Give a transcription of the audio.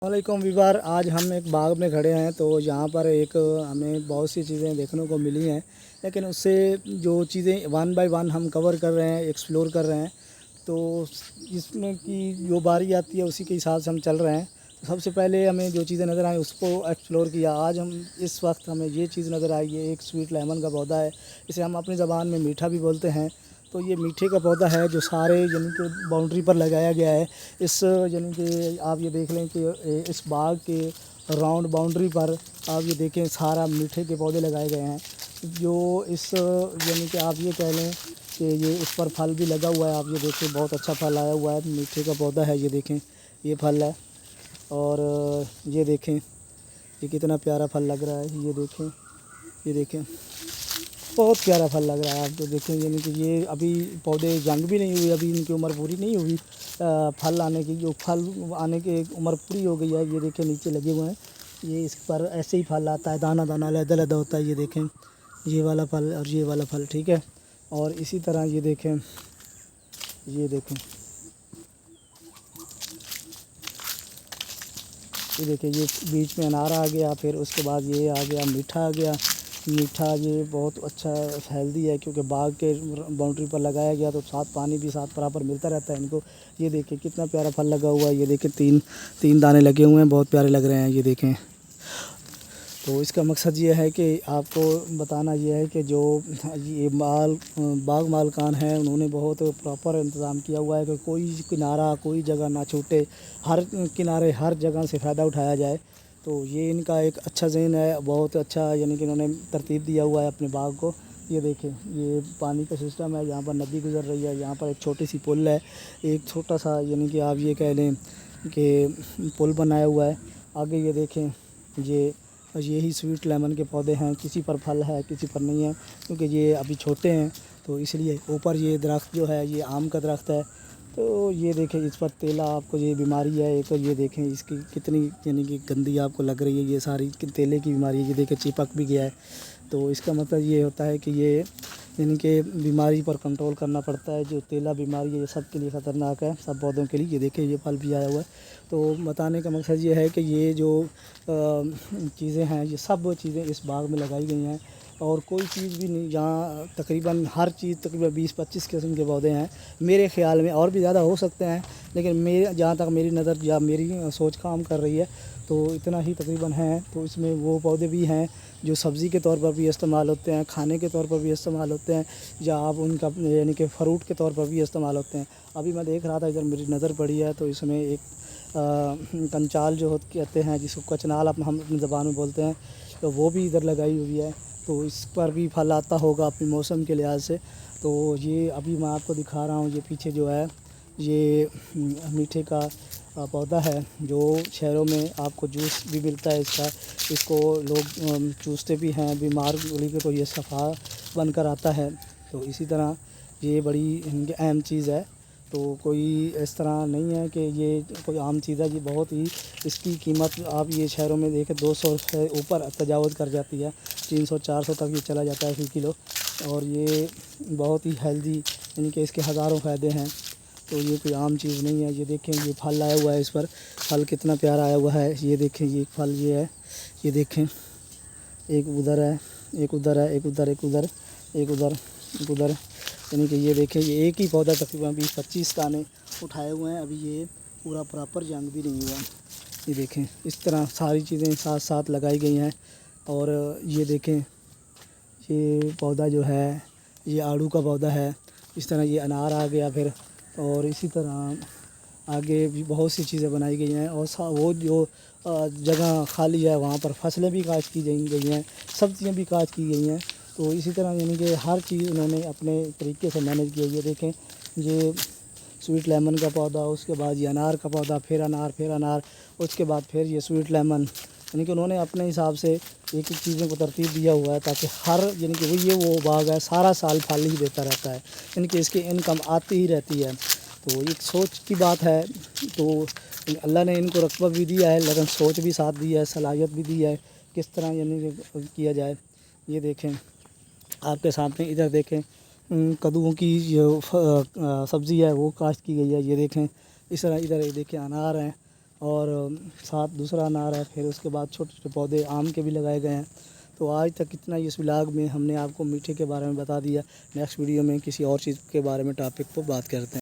वालेकुम वीवर। आज हम एक बाग में खड़े हैं तो यहाँ पर एक हमें बहुत सी चीज़ें देखने को मिली हैं, लेकिन उससे जो चीज़ें वन बाय वन हम कवर कर रहे हैं, एक्सप्लोर कर रहे हैं। तो इसमें की जो बारी आती है उसी के हिसाब से हम चल रहे हैं। तो सबसे पहले हमें जो चीज़ें नज़र आई उसको एक्सप्लोर किया। आज हम इस वक्त हमें ये चीज़ नज़र आई है, एक स्वीट लेमन का पौधा है। इसे हम अपनी ज़बान में मीठा भी बोलते हैं। तो ये मीठे का पौधा है जो सारे यानी कि बाउंड्री पर लगाया गया है। इस यानी कि आप ये देख लें कि इस बाग के राउंड बाउंड्री पर आप ये देखें सारा मीठे के पौधे लगाए गए हैं। जो इस यानी कि आप ये कह लें कि ये इस पर फल भी लगा हुआ है। आप ये देखें बहुत अच्छा फल आया हुआ है, मीठे का पौधा है। ये देखें ये फल है और ये देखें ये कितना प्यारा फल लग रहा है। ये देखें बहुत प्यारा फल लग रहा है। आप तो देखें यानी कि ये अभी पौधे जंग भी नहीं हुई, अभी इनकी उम्र पूरी नहीं हुई फल आने की। जो फल आने की उम्र पूरी हो गई है। ये देखें नीचे लगे हुए हैं, ये इस पर ऐसे ही फल आता है, दाना दाना अलग-अलग होता है। ये देखें ये वाला फल और ये वाला फल, ठीक है। और इसी तरह ये देखें ये बीच में अनार आ गया, फिर उसके बाद ये आ गया मीठा आ गया। मीठा ये बहुत अच्छा हेल्दी है क्योंकि बाग के बाउंड्री पर लगाया गया तो साथ पानी भी साथ बराबर मिलता रहता है इनको। ये देखें कितना प्यारा फल लगा हुआ है। ये देखें तीन दाने लगे हुए हैं, बहुत प्यारे लग रहे हैं। ये देखें तो इसका मकसद ये है कि आपको बताना ये है कि जो ये बाग मालकान हैं उन्होंने बहुत प्रॉपर इंतज़ाम किया हुआ है कि कोई किनारा कोई जगह ना छूटे, हर किनारे हर जगह से फ़ायदा उठाया जाए। तो ये इनका एक अच्छा ज़हन है, बहुत अच्छा यानी कि इन्होंने तरतीब दिया हुआ है अपने बाग को। ये देखें ये पानी का सिस्टम है, यहाँ पर नदी गुज़र रही है, यहाँ पर एक छोटी सी पुल है, एक छोटा सा यानी कि आप ये कह लें कि पुल बनाया हुआ है। आगे ये देखें यही स्वीट लेमन के पौधे हैं, किसी पर फल है किसी पर नहीं है क्योंकि ये अभी छोटे हैं। तो इसलिए ऊपर ये दरख्त जो है ये आम का दरख्त है। तो ये देखें इस पर तेला आपको ये बीमारी है एक, तो ये देखें इसकी कितनी यानी कि गंदी आपको लग रही है। ये सारी तेले की बीमारी है। ये देखें चिपक भी गया है। तो इसका मतलब ये होता है कि ये यानी कि बीमारी पर कंट्रोल करना पड़ता है। जो तेला बीमारी है ये सब के लिए ख़तरनाक है, सब पौधों के लिए। ये देखिए ये फल भी आया हुआ है। तो बताने का मकसद ये है कि ये जो चीज़ें हैं ये सब चीज़ें इस बाग में लगाई गई हैं और कोई चीज़ भी नहीं, यहाँ तकरीबन हर चीज़ तकरीबन 20-25 किस्म के पौधे हैं। मेरे ख़्याल में और भी ज़्यादा हो सकते हैं, लेकिन मेरे जहाँ तक मेरी नज़र या मेरी सोच काम कर रही है तो इतना ही तकरीबन है। तो इसमें वो पौधे भी हैं जो सब्ज़ी के तौर पर भी इस्तेमाल होते हैं, खाने के तौर पर भी इस्तेमाल होते हैं, या आप उनका यानी कि फ़रूट के तौर पर भी इस्तेमाल होते हैं। अभी मैं देख रहा था इधर मेरी नज़र पड़ी है तो इसमें एक कंचाल जो कहते हैं, जिसको कचनाल हम अपनी ज़बान में बोलते हैं, तो वो भी इधर लगाई हुई है। तो इस पर भी फल आता होगा अपने मौसम के लिहाज से। तो ये अभी मैं आपको दिखा रहा हूँ, ये पीछे जो है ये मीठे का पौधा है जो शहरों में आपको जूस भी मिलता है इसका। इसको लोग चूसते भी हैं, बीमार गोली के तो ये शफ़ा बनकर आता है। तो इसी तरह ये बड़ी अहम चीज़ है। तो कोई इस तरह नहीं है कि ये कोई आम चीज़ है। ये बहुत ही इसकी कीमत आप ये शहरों में देखें 200 से ऊपर तजावज़ कर जाती है, 300-400 तक ये चला जाता है फ़ी किलो। और ये बहुत ही हेल्दी यानी कि इसके हज़ारों फ़ायदे हैं। तो ये कोई आम चीज़ नहीं है। ये देखें ये फल आया हुआ है, इस पर फल कितना प्यारा आया हुआ है। ये देखें ये फल ये है, ये देखें एक उधर है, एक उधर है, एक उधर, एक उधर, एक उधर, एक उधर, यानी कि ये देखें ये एक ही पौधा तकरीबन 20-25 दाने उठाए हुए हैं। अभी ये पूरा प्रॉपर जंग भी नहीं हुआ। ये देखें इस तरह सारी चीज़ें साथ साथ लगाई गई हैं। और ये देखें ये पौधा जो है ये आड़ू का पौधा है। इस तरह ये अनार आ गया फिर, और इसी तरह आगे भी बहुत सी चीज़ें बनाई गई हैं। और वो जो जगह खाली है वहाँ पर फसलें भी काश्त की गई हैं, सब्ज़ियाँ भी काश्त की गई हैं। तो इसी तरह यानी कि हर चीज़ उन्होंने अपने तरीके से मैनेज किया। ये देखें ये स्वीट लेमन का पौधा, उसके बाद ये अनार का पौधा, फिर अनार, फिर अनार, उसके बाद फिर ये स्वीट लेमन, यानी कि उन्होंने अपने हिसाब से एक एक चीज़ों को तरतीब दिया हुआ है ताकि हर यानी कि वो बाग है सारा साल फल ही देता रहता है, यानी कि इसकी इनकम आती ही रहती है। तो एक सोच की बात है। तो अल्लाह ने इनको रकबा भी दिया है, लेकिन सोच भी साथ दी है, सलाहियत भी दी है किस तरह यानी कि किया जाए। ये देखें आपके सामने, इधर देखें कद्दूओं की जो सब्ज़ी है वो काश्त की गई है। ये देखें इस तरह इधर ये देखें अनार हैं, اور ساتھ دوسرا انار ہے، پھر اس کے بعد چھوٹے چھوٹے پودے آم کے بھی لگائے گئے ہیں۔ تو آج تک اتنا ہی اس ولاگ میں ہم نے آپ کو میٹھے کے بارے میں بتا دیا۔ نیکسٹ ویڈیو میں کسی اور چیز کے بارے میں ٹاپک پر بات کرتے ہیں۔